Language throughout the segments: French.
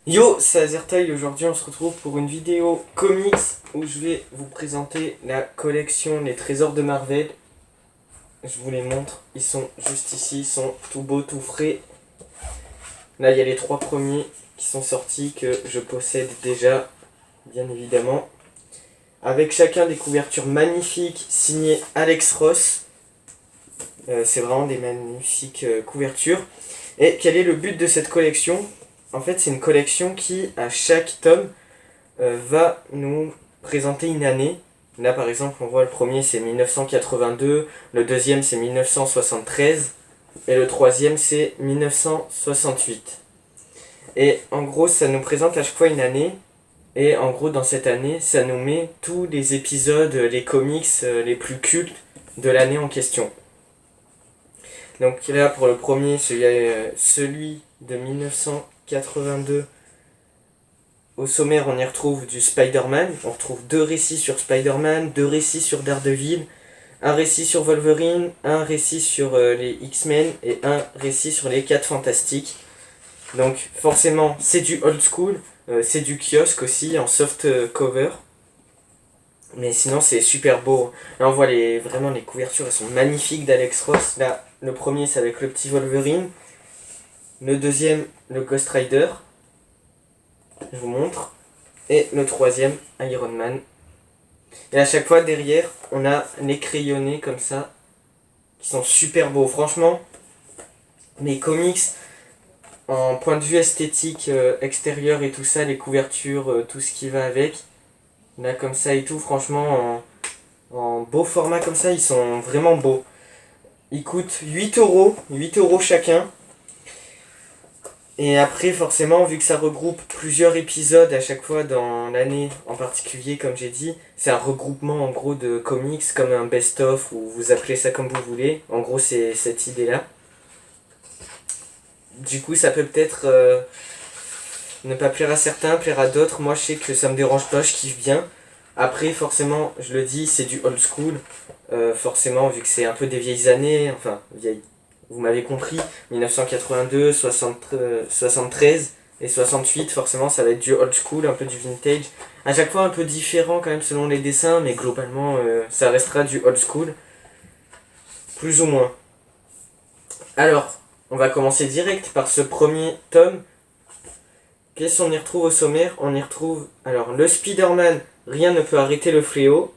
Yo, c'est Azertail, aujourd'hui on se retrouve pour une vidéo comics où je vais vous présenter la collection Les Trésors de Marvel. Je vous les montre, ils sont juste ici, ils sont tout beaux, tout frais. Là il y a les 3 premiers qui sont sortis que je possède déjà, bien évidemment. Avec chacun des couvertures magnifiques signées Alex Ross. C'est vraiment des magnifiques couvertures. Et quel est le but de cette collection ? En fait, c'est une collection qui, à chaque tome, va nous présenter une année. Là, par exemple, on voit le premier, c'est 1982, le deuxième, c'est 1973, et le troisième, c'est 1968. Et en gros, ça nous présente à chaque fois une année, et en gros, dans cette année, ça nous met tous les épisodes, les comics les plus cultes de l'année en question. Donc là, pour le premier, celui de 1982, au sommaire, on y retrouve du Spider-Man. On retrouve 2 récits sur Spider-Man, 2 récits sur Daredevil, un récit sur Wolverine, un récit sur les X-Men et un récit sur les 4 Fantastiques. Donc forcément, c'est du old school, c'est du kiosque aussi en soft cover. Mais sinon, c'est super beau. Là, on voit vraiment les couvertures, elles sont magnifiques d'Alex Ross. Là, le premier, c'est avec le petit Wolverine. Le deuxième, le Ghost Rider. Je vous montre. Et le troisième, Iron Man. Et à chaque fois, derrière, on a les crayonnés comme ça, qui sont super beaux. Franchement, les comics, en point de vue esthétique, extérieur et tout ça, les couvertures, tout ce qui va avec, là comme ça et tout, franchement, en beau format comme ça, ils sont vraiment beaux. Ils coûtent 8 € chacun. Et après, forcément, vu que ça regroupe plusieurs épisodes à chaque fois dans l'année en particulier, comme j'ai dit, c'est un regroupement en gros de comics, comme un best-of, ou vous appelez ça comme vous voulez. En gros, c'est cette idée-là. Du coup, ça peut peut-être ne pas plaire à certains, plaire à d'autres. Moi, je sais que ça me dérange pas, je kiffe bien. Après, forcément, je le dis, c'est du old school. Forcément, vu que c'est un peu des vieilles années, enfin, vieilles. Vous m'avez compris, 1982, 73 et 68, forcément ça va être du old school, un peu du vintage. À chaque fois un peu différent quand même selon les dessins, mais globalement ça restera du old school. Plus ou moins. Alors, on va commencer direct par ce premier tome. Qu'est-ce qu'on y retrouve au sommaire ? On y retrouve alors le Spider-Man, rien ne peut arrêter le fléau,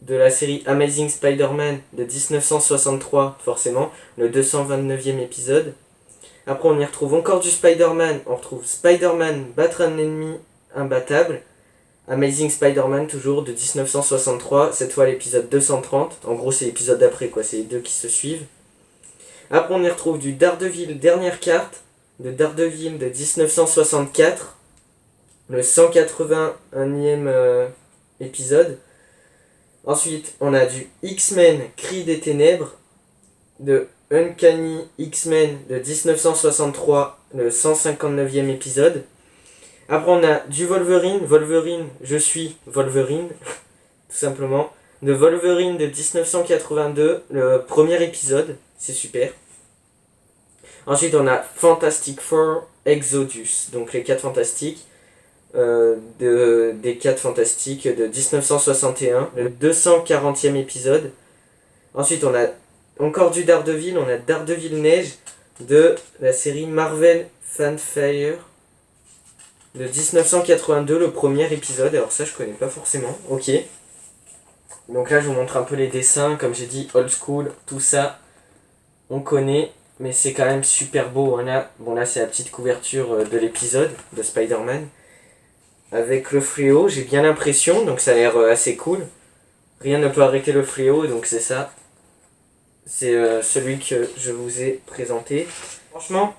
de la série Amazing Spider-Man de 1963, forcément, le 229e épisode. Après, on y retrouve encore du Spider-Man. On retrouve Spider-Man, battre un ennemi imbattable. Amazing Spider-Man, toujours, de 1963. Cette fois, l'épisode 230. En gros, c'est l'épisode d'après, quoi. C'est les deux qui se suivent. Après, on y retrouve du Daredevil, dernière carte, de Daredevil de 1964. Le 181e épisode. Ensuite, on a du X-Men Cri des Ténèbres, de Uncanny X-Men de 1963, le 159e épisode. Après, on a du Wolverine, je suis Wolverine, tout simplement. De Wolverine de 1982, le premier épisode, c'est super. Ensuite, on a Fantastic Four Exodus, donc les 4 Fantastiques. Des 4 Fantastiques de 1961, le 240e épisode. Ensuite, on a encore du Daredevil, on a Daredevil Neige de la série Marvel Fanfare de 1982, le premier épisode. Alors, ça, je connais pas forcément. Ok. Donc là, je vous montre un peu les dessins. Comme j'ai dit, old school, tout ça, on connaît. Mais c'est quand même super beau. Hein, là. Bon, là, c'est la petite couverture de l'épisode de Spider-Man. Avec le fléau, j'ai bien l'impression, donc ça a l'air assez cool. Rien ne peut arrêter le fléau, donc c'est ça. C'est celui que je vous ai présenté. Franchement,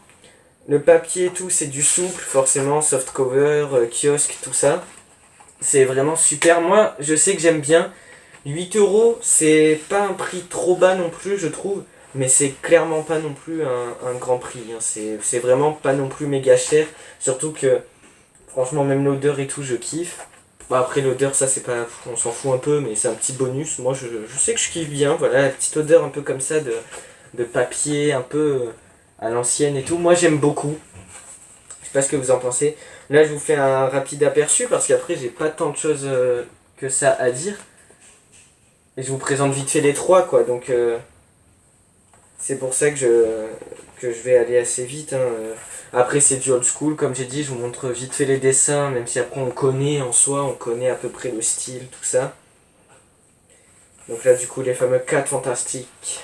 le papier et tout, c'est du souple, forcément, soft cover, kiosque, tout ça. C'est vraiment super. Moi, je sais que j'aime bien. 8 €, c'est pas un prix trop bas non plus, je trouve. Mais c'est clairement pas non plus un grand prix. Hein. C'est vraiment pas non plus méga cher. Surtout que franchement, même l'odeur et tout, je kiffe. Bon, après, l'odeur, ça, c'est pas. On s'en fout un peu, mais c'est un petit bonus. Moi, je sais que je kiffe bien. Voilà, la petite odeur un peu comme ça de papier, un peu à l'ancienne et tout. Moi, j'aime beaucoup. pas ce que vous en pensez. Là, je vous fais un rapide aperçu parce qu'après, j'ai pas tant de choses que ça à dire. Et je vous présente vite fait les trois, quoi. Donc, c'est pour ça que je vais aller assez vite. Hein. Après, c'est du old school, comme j'ai dit. Je vous montre vite fait les dessins, même si après, on connaît en soi, on connaît à peu près le style, tout ça. Donc là, du coup, les fameux 4 fantastiques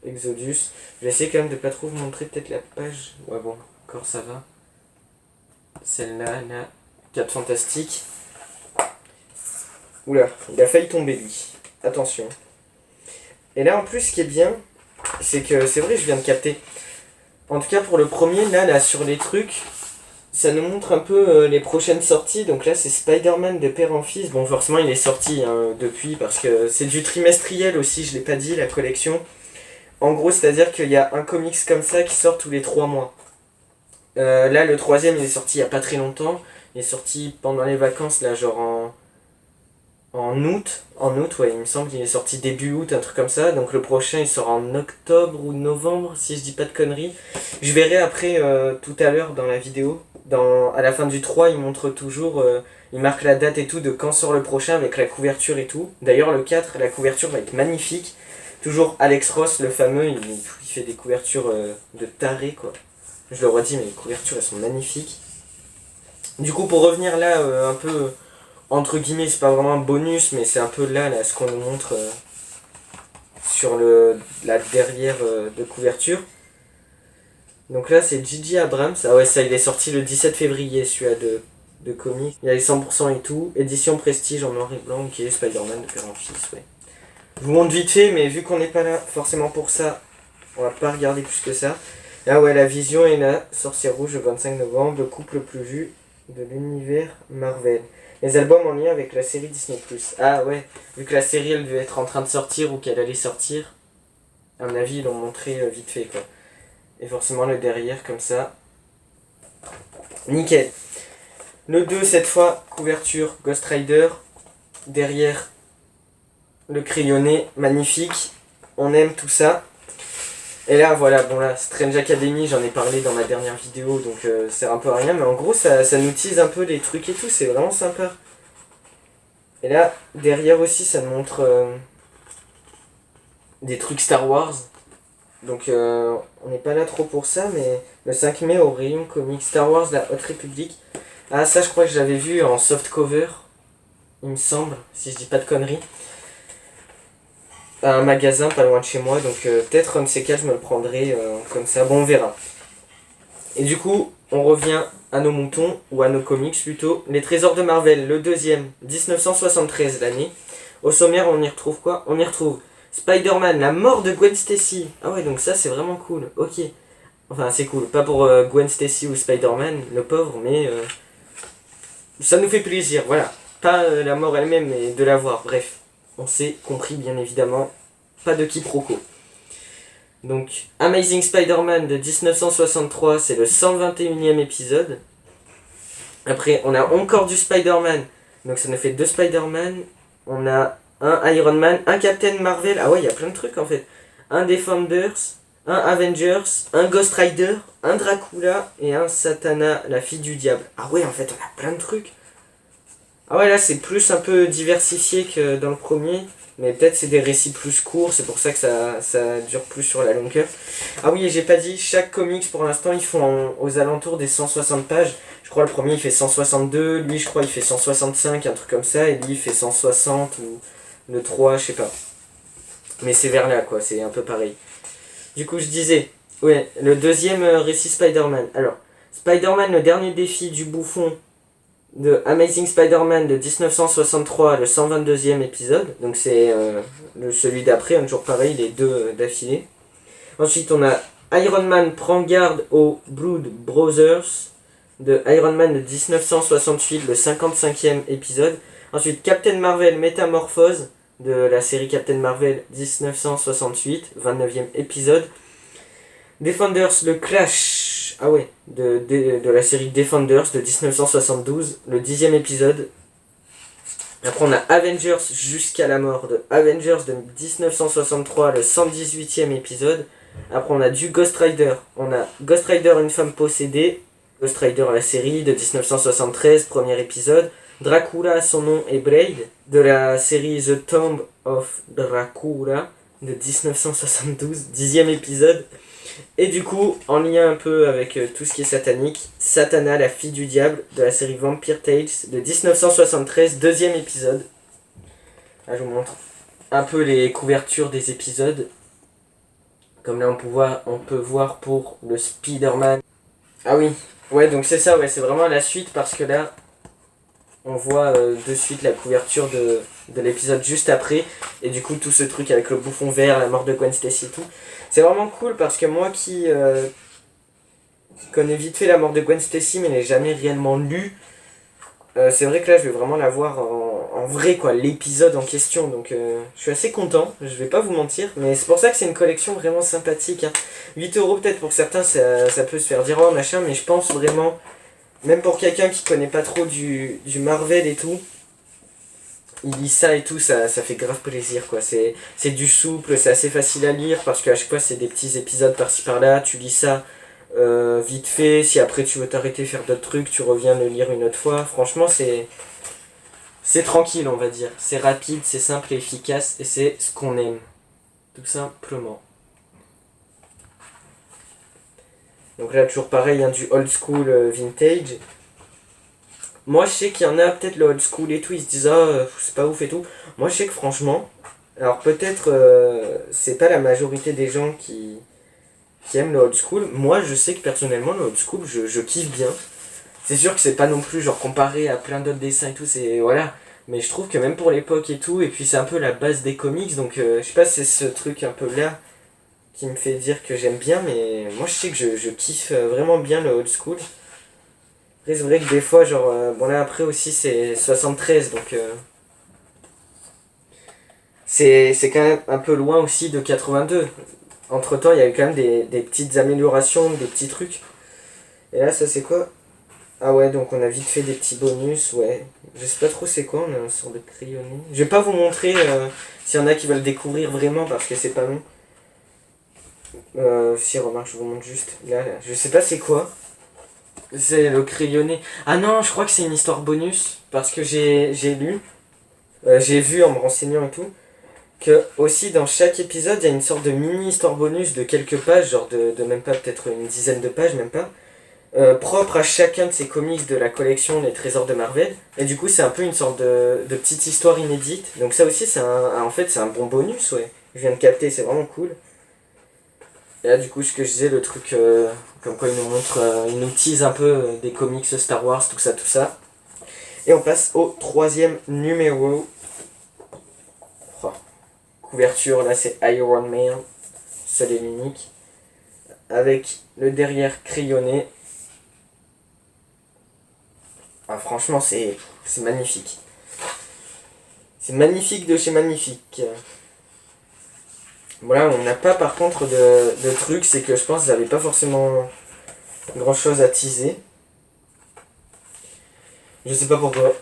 Exodus. Je vais essayer quand même de pas trop vous montrer peut-être la page. Ouais, bon, encore ça va. Celle-là, là, 4 fantastiques. Oula, il a failli tomber lui. Attention. Et là, en plus, ce qui est bien, c'est que, c'est vrai, je viens de capter. En tout cas, pour le premier, là, sur les trucs, ça nous montre un peu les prochaines sorties. Donc là, c'est Spider-Man de père en fils. Bon, forcément, il est sorti hein, depuis, parce que c'est du trimestriel aussi, je l'ai pas dit, la collection. En gros, c'est-à-dire qu'il y a un comics comme ça qui sort tous les 3 mois. Là, le troisième, il est sorti il y a pas très longtemps. Il est sorti pendant les vacances, là, genre en août. En août, ouais, il me semble qu'il est sorti début août, un truc comme ça. Donc le prochain, il sort en octobre ou novembre, si je dis pas de conneries. Je verrai après, tout à l'heure, dans la vidéo. À la fin du 3, il montre toujours... il marque la date et tout de quand sort le prochain avec la couverture et tout. D'ailleurs, le 4, la couverture va être magnifique. Toujours Alex Ross, le fameux, il fait des couvertures de taré, quoi. Je le redis, mais les couvertures, elles sont magnifiques. Du coup, pour revenir là, un peu, entre guillemets, c'est pas vraiment un bonus, mais c'est un peu là ce qu'on nous montre sur la derrière de couverture. Donc là, c'est J.J. Abrams. Ah ouais, ça, il est sorti le 17 février, celui-là de comics. Il y a les 100% et tout. Édition Prestige en noir et blanc, qui est Spider-Man de père en fils, ouais. Je vous montre vite fait, mais vu qu'on n'est pas là forcément pour ça, on va pas regarder plus que ça. Là, ouais, la Vision et la Sorcière Rouge le 25 novembre, le couple le plus vu de l'univers Marvel. Les albums en lien avec la série Disney+. Ah ouais, vu que la série, elle devait être en train de sortir ou qu'elle allait sortir, à mon avis, ils l'ont montré vite fait, quoi. Et forcément, le derrière, comme ça. Nickel. Le 2, cette fois, couverture Ghost Rider. Derrière, le crayonné, magnifique. On aime tout ça. Et là, voilà, bon là, Strange Academy, j'en ai parlé dans ma dernière vidéo, donc ça sert un peu à rien. Mais en gros, ça nous tease un peu les trucs et tout, c'est vraiment sympa. Et là, derrière aussi, ça nous montre des trucs Star Wars. Donc on n'est pas là trop pour ça, mais le 5 mai au rayon comics Star Wars, la Haute République. Ah ça je crois que je l'avais vu en soft cover, il me semble, si je dis pas de conneries. À un magasin pas loin de chez moi, donc peut-être un de ces quatre je me le prendrai comme ça, bon on verra. Et du coup, on revient à nos moutons, ou à nos comics plutôt. Les Trésors de Marvel, le deuxième, 1973 l'année. Au sommaire on y retrouve quoi? On y retrouve Spider-Man, la mort de Gwen Stacy. Ah ouais, donc ça c'est vraiment cool, ok. Enfin c'est cool, pas pour Gwen Stacy ou Spider-Man, le pauvre, mais ça nous fait plaisir, voilà. Pas la mort elle-même, mais de la voir, bref. On s'est compris bien évidemment, pas de quiproquo. Donc Amazing Spider-Man de 1963, c'est le 121e épisode. Après on a encore du Spider-Man, donc ça nous fait 2 Spider-Man. On a un Iron Man, un Captain Marvel, ah ouais, il y a plein de trucs en fait. Un Defenders, un Avengers, un Ghost Rider, un Dracula et un Satana, la fille du diable. Ah ouais, en fait, on a plein de trucs. Ah ouais, là, c'est plus un peu diversifié que dans le premier. Mais peut-être c'est des récits plus courts, c'est pour ça que ça dure plus sur la longueur. Ah oui, et j'ai pas dit, chaque comics pour l'instant, ils font aux alentours des 160 pages. Je crois le premier il fait 162, lui je crois il fait 165, un truc comme ça, et lui il fait 160 ou... Le 3, je sais pas. Mais c'est vers là, quoi. C'est un peu pareil. Du coup, je disais... Ouais, le deuxième récit Spider-Man. Alors, Spider-Man, le dernier défi du bouffon de Amazing Spider-Man de 1963, le 122e épisode. Donc c'est celui d'après, un jour pareil, les deux d'affilée. Ensuite, on a Iron Man prend garde aux Blood Brothers de Iron Man de 1968, le 55e épisode. Ensuite, Captain Marvel Métamorphose de la série Captain Marvel 1968, 29e épisode. Defenders, le Clash, ah ouais, de la série Defenders de 1972, le 10e épisode. Après, on a Avengers jusqu'à la mort de Avengers de 1963, le 118e épisode. Après, on a du Ghost Rider. On a Ghost Rider, une femme possédée, Ghost Rider la série de 1973, premier épisode. Dracula, son nom est Braid, de la série The Tomb of Dracula de 1972, dixième épisode. Et du coup, en lien un peu avec tout ce qui est satanique, Satana, la fille du diable, de la série Vampire Tales de 1973, deuxième épisode. Là, je vous montre un peu les couvertures des épisodes. Comme là, on peut voir pour le Spider-Man. Ah oui, ouais, donc c'est ça, ouais, c'est vraiment la suite parce que là, on voit de suite la couverture de l'épisode juste après. Et du coup, tout ce truc avec le bouffon vert, la mort de Gwen Stacy et tout. C'est vraiment cool parce que moi qui connais vite fait la mort de Gwen Stacy mais n'ai jamais réellement lu, c'est vrai que là je vais vraiment la voir en vrai quoi, l'épisode en question. Donc je suis assez content, je vais pas vous mentir. Mais c'est pour ça que c'est une collection vraiment sympathique. Hein. 8€ peut-être pour certains ça peut se faire dire oh machin, mais je pense vraiment, même pour quelqu'un qui connaît pas trop du Marvel et tout, il lit ça et tout, ça fait grave plaisir quoi. C'est du souple, c'est assez facile à lire parce qu'à chaque fois c'est des petits épisodes par-ci par-là, tu lis ça vite fait, si après tu veux t'arrêter faire d'autres trucs, tu reviens le lire une autre fois. Franchement c'est tranquille on va dire, c'est rapide, c'est simple et efficace et c'est ce qu'on aime, tout simplement. Donc là toujours pareil, hein, du old school vintage. Moi, je sais qu'il y en a peut-être le old school et tout, ils se disent ah, c'est pas ouf et tout. Moi, je sais que franchement, alors peut-être c'est pas la majorité des gens qui aiment le old school. Moi, je sais que personnellement, le old school, je kiffe bien. C'est sûr que c'est pas non plus genre comparé à plein d'autres dessins et tout, c'est voilà. Mais je trouve que même pour l'époque et tout, et puis c'est un peu la base des comics, donc je sais pas si c'est ce truc un peu là qui me fait dire que j'aime bien, mais moi je sais que je kiffe vraiment bien le old school. Après, c'est vrai que des fois, genre, bon là après aussi c'est 73, donc c'est quand même un peu loin aussi de 82. Entre temps, il y a eu quand même des petites améliorations, des petits trucs. Et là, ça c'est quoi? Ah ouais, donc on a vite fait des petits bonus, ouais. Je sais pas trop c'est quoi, on a une sorte de crayonné. Je vais pas vous montrer s'il y en a qui veulent découvrir vraiment parce que c'est pas long. Si, remarque, je vous montre juste. Là, je sais pas c'est quoi. C'est le crayonné. Ah non, je crois que c'est une histoire bonus. Parce que j'ai lu, j'ai vu en me renseignant et tout, que aussi dans chaque épisode, il y a une sorte de mini histoire bonus de quelques pages, genre de même pas peut-être une dizaine de pages, même pas, propre à chacun de ces comics de la collection Les Trésors de Marvel. Et du coup, c'est un peu une sorte de petite histoire inédite. Donc ça aussi, en fait, c'est un bon bonus, ouais. Je viens de capter, c'est vraiment cool. Et là, du coup, ce que je disais, le truc, comme quoi il nous montre, il nous tease un peu des comics Star Wars, tout ça, tout ça. Et on passe au troisième numéro. Oh, couverture, là c'est Iron Man, seul et unique. Avec le derrière crayonné. Ah, franchement, c'est magnifique. C'est magnifique de chez magnifique. Voilà, on n'a pas par contre de trucs, c'est que je pense qu'ils n'avaient pas forcément grand chose à teaser. Je sais pas pourquoi.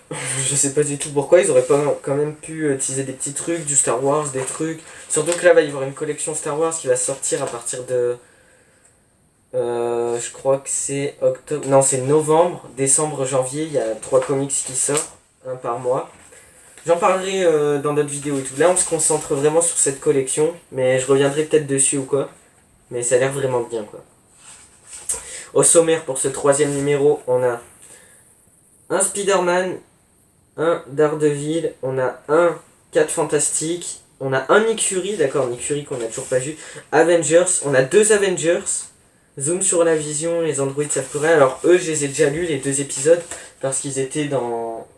Je sais pas du tout pourquoi. Ils auraient pas quand même pu teaser des petits trucs, du Star Wars, des trucs. Surtout que là, va y avoir une collection Star Wars qui va sortir à partir de... je crois que c'est octobre... Non, c'est novembre, décembre, janvier. Il y a 3 comics qui sortent, un par mois. J'en parlerai dans d'autres vidéos et tout. Là, on se concentre vraiment sur cette collection. Mais je reviendrai peut-être dessus ou quoi. Mais ça a l'air vraiment bien, quoi. Au sommaire, pour ce troisième numéro, on a un Spider-Man, un Daredevil, on a un 4 Fantastique, on a un Nick Fury, d'accord, Nick Fury qu'on n'a toujours pas vu, Avengers, on a 2 Avengers, Zoom sur la vision, les androïdes savent plus rien. Alors eux, je les ai déjà lus, les 2 épisodes, parce qu'ils étaient dans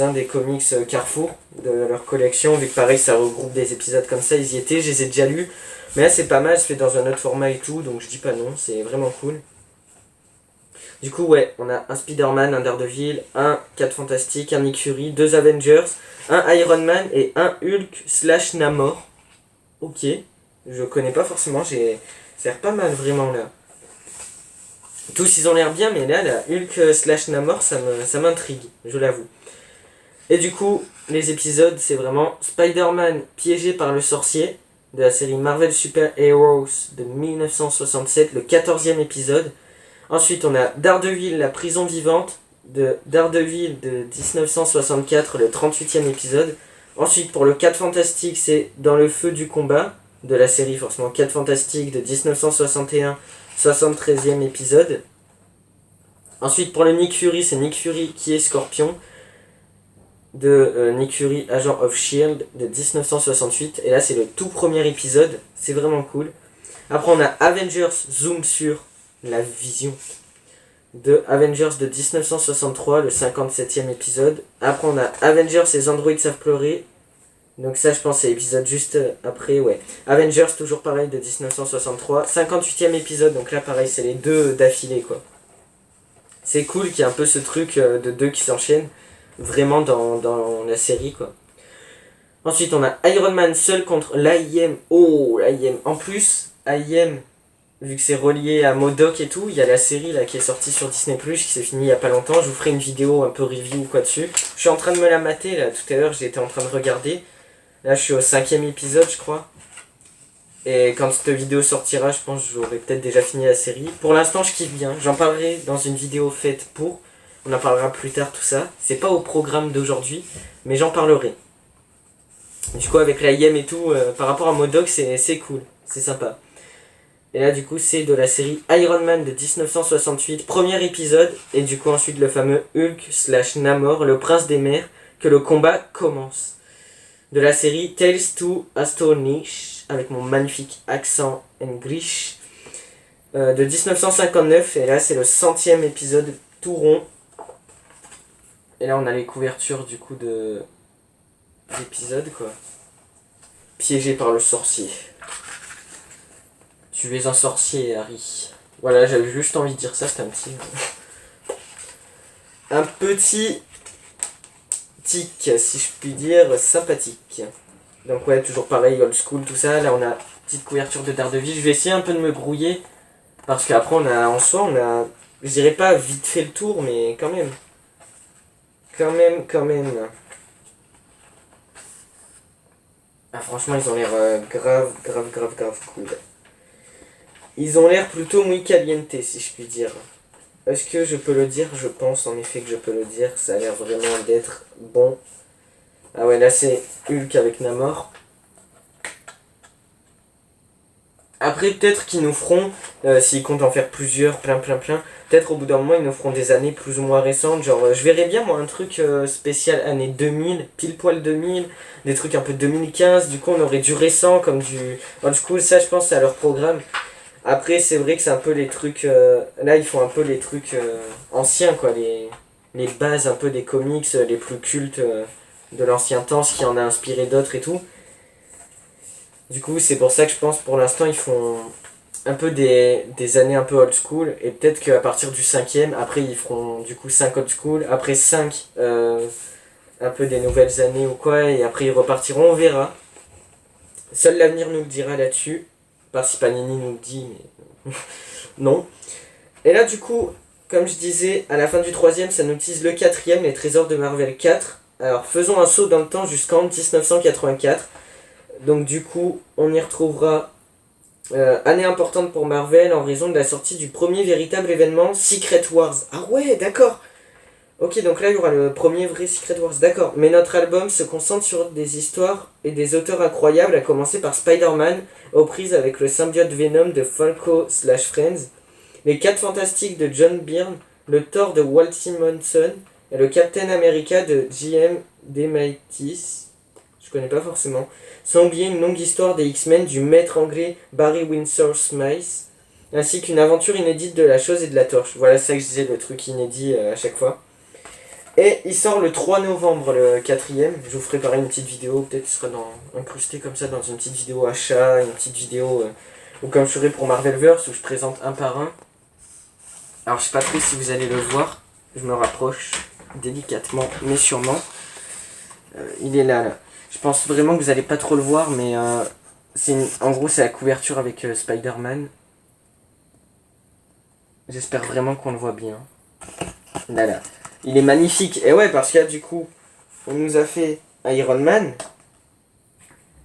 un des comics Carrefour de leur collection, vu que pareil, ça regroupe des épisodes comme ça, ils y étaient, je les ai déjà lus. Mais là, c'est pas mal, c'est fait dans un autre format et tout, donc je dis pas non, c'est vraiment cool. Du coup, ouais, on a un Spider-Man, un Daredevil, un 4 Fantastique, un Nick Fury, 2 Avengers, un Iron Man et un Hulk / Namor. Ok, je connais pas forcément, ça a l'air pas mal vraiment là. Tous ils ont l'air bien, mais là, la Hulk / Namor, ça m'intrigue, je l'avoue. Et du coup, les épisodes, c'est vraiment Spider-Man piégé par le sorcier, de la série Marvel Super Heroes de 1967, le 14e épisode. Ensuite, on a Daredevil, la prison vivante de Daredevil de 1964, le 38e épisode. Ensuite, pour le 4 Fantastique, c'est Dans le feu du combat, de la série forcément 4 Fantastique de 1961, 73e épisode. Ensuite, pour le Nick Fury, c'est Nick Fury qui est Scorpion, de Nick Fury, Agent of S.H.I.E.L.D. de 1968. Et là, c'est le tout premier épisode, c'est vraiment cool. Après, on a Avengers, Zoom sur la vision, de Avengers de 1963, le 57e épisode. Après, on a Avengers, les androïdes savent pleurer. Donc ça, je pense, c'est l'épisode juste après, ouais. Avengers, toujours pareil, de 1963. 58e épisode, donc là, pareil, c'est les deux d'affilée, quoi. C'est cool qu'il y ait un peu ce truc de deux qui s'enchaînent, vraiment dans la série, quoi. Ensuite, on a Iron Man seul contre l'AIM. Oh, l'AIM. En plus, AIM, vu que c'est relié à MODOK et tout, il y a la série là qui est sortie sur Disney+, qui s'est finie il y a pas longtemps. Je vous ferai une vidéo un peu review ou quoi dessus. Je suis en train de me la mater, là, tout à l'heure, j'étais en train de regarder. Là, je suis au 5e épisode, je crois. Et quand cette vidéo sortira, je pense que j'aurai peut-être déjà fini la série. Pour l'instant, je kiffe bien. J'en parlerai dans une vidéo faite pour. On en parlera plus tard, tout ça. C'est pas au programme d'aujourd'hui, mais j'en parlerai. Du coup, avec la IM et tout, par rapport à MODOK, c'est cool. C'est sympa. Et là, du coup, c'est de la série Iron Man de 1968, premier épisode. Et du coup, ensuite, le fameux Hulk / Namor, le prince des mers, que le combat commence. De la série Tales to Astonish, avec mon magnifique accent English, de 1959. Et là, c'est le 100e épisode tout rond. Et là, on a les couvertures, du coup, d'épisode, quoi. Piégé par le sorcier. Tu es un sorcier, Harry. Voilà, j'avais juste envie de dire ça, c'était un petit tic, si je puis dire, sympathique. Donc ouais, toujours pareil, old school, tout ça. Là, on a petite couverture de Daredevil. Je vais essayer un peu de me brouiller, parce qu'après, en soi, je dirais pas vite fait le tour, mais quand même. Quand même. Ah, franchement, ils ont l'air grave cool. Ils ont l'air plutôt muy caliente, si je puis dire. Est-ce que je peux le dire? Je pense en effet que je peux le dire. Ça a l'air vraiment d'être bon. Ah ouais, là c'est Hulk avec Namor. Après, peut-être qu'ils nous feront, s'ils comptent en faire plusieurs, plein, peut-être au bout d'un moment, ils nous feront des années plus ou moins récentes. Genre, je verrais bien, moi, un truc spécial année 2000, pile poil 2000, des trucs un peu 2015. Du coup, on aurait du récent, comme du old school. Ça, je pense, c'est à leur programme. Après, c'est vrai que c'est un peu les trucs... là, ils font un peu les trucs anciens, quoi. Les bases un peu des comics, les plus cultes de l'ancien temps, ce qui en a inspiré d'autres et tout. Du coup, c'est pour ça que je pense, pour l'instant, ils font un peu des années un peu old school. Et peut-être qu'à partir du 5e, après, ils feront du coup 5 old school. Après 5, un peu des nouvelles années ou quoi. Et après, ils repartiront, on verra. Seul l'avenir nous le dira là-dessus. Pas si Panini nous le dit, mais non. Et là, du coup, comme je disais, à la fin du 3e, ça nous tease le 4e, les trésors de Marvel 4. Alors, faisons un saut dans le temps jusqu'en 1984. Donc, du coup, on y retrouvera année importante pour Marvel en raison de la sortie du premier véritable événement, Secret Wars. Ah ouais, d'accord. Ok, donc là, il y aura le premier vrai Secret Wars, d'accord. Mais notre album se concentre sur des histoires et des auteurs incroyables, à commencer par Spider-Man, aux prises avec le symbiote Venom de Falco / Friends, les 4 Fantastiques de John Byrne, le Thor de Walt Simonson, et le Captain America de J.M. DeMatteis, je connais pas forcément, sans oublier une longue histoire des X-Men du maître anglais Barry Windsor Smith, ainsi qu'une aventure inédite de la chose et de la torche. Voilà, c'est ça que je disais, le truc inédit à chaque fois. Et il sort le 3 novembre, le 4e. Je vous ferai pareil une petite vidéo, peut-être ce sera incrusté comme ça dans une petite vidéo achat, une petite vidéo ou comme je ferai pour Marvelverse où je présente un par un. Alors je sais pas trop si vous allez le voir, je me rapproche délicatement mais sûrement. Il est là. Je pense vraiment que vous allez pas trop le voir, mais en gros c'est la couverture avec Spider-Man. J'espère vraiment qu'on le voit bien. Là. Il est magnifique. Et ouais, parce que là, du coup, on nous a fait Iron Man.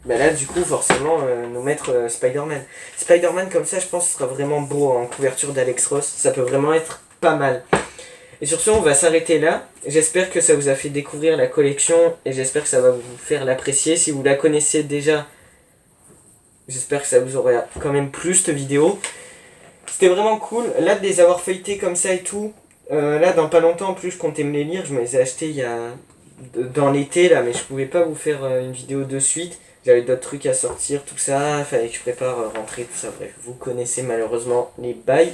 bah là du coup forcément nous mettre Spider-Man. Spider-Man comme ça je pense que ce sera vraiment beau en couverture d'Alex Ross, ça peut vraiment être pas mal. Et sur ce on va s'arrêter là, j'espère que ça vous a fait découvrir la collection et j'espère que ça va vous faire l'apprécier. Si vous la connaissez déjà, j'espère que ça vous aura quand même plu cette vidéo. C'était vraiment cool, là de les avoir feuilletés comme ça et tout, là dans pas longtemps en plus je comptais me les lire, je me les ai achetés il y a... dans l'été là, mais je pouvais pas vous faire une vidéo de suite. J'avais d'autres trucs à sortir, tout ça, fallait que je prépare rentrer, tout ça, bref, vous connaissez malheureusement les bails.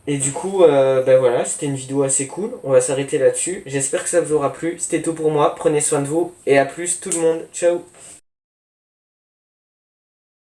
Et du coup, ben voilà, c'était une vidéo assez cool, on va s'arrêter là-dessus. J'espère que ça vous aura plu, c'était tout pour moi, prenez soin de vous, et à plus tout le monde, ciao.